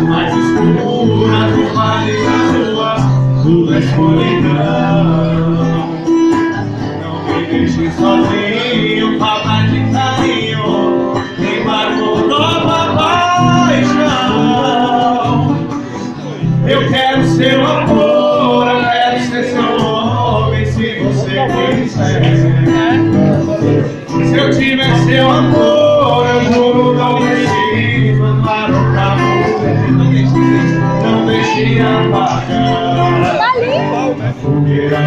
mais escuras, os vales das ruas, tudo é escuridão. Não me deixe sozinho, falta de carinho, embargo nova paixão. Eu quero seu amor, eu quero ser seu homem, se você quiser. Se eu tiver seu amor, eu juro, não preciso andar pra mulher. Não deixe apagar a fogueira.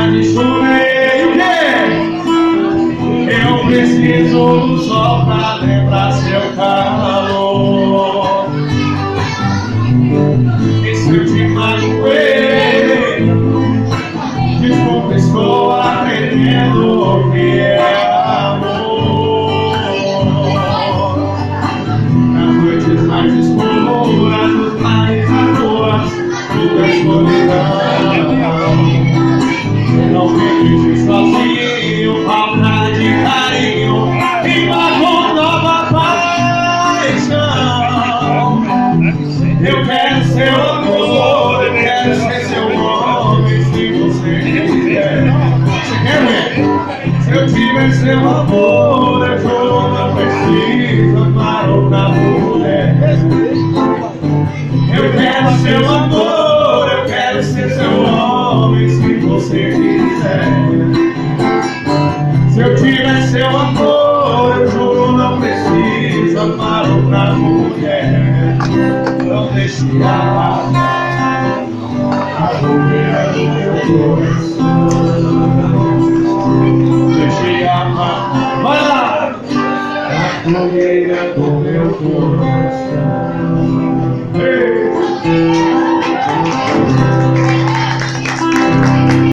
De chover, eu preciso do sol pra lembrar seu calor. E se eu te magoei, desculpa, estou aprendendo o que é amor. Nas noites mais escuras, nos mares, nas ruas, tudo é escuridão. Não me deixe sozinho, falta de carinho, embargo nova paixão. Eu quero seu amor, eu quero ser seu homem, se você quiser. Você quer ver? Se eu tiver seu amor, eu juro, não preciso amar outra mulher. Eu quero seu amor, eu quero ser seu homem, se você quiser. Se eu tiver seu amor, eu juro, não preciso amar outra mulher. Não deixe apagar a fogueira do meu coração. Deixe apagar, vai lá, a fogueira do meu coração. Ei.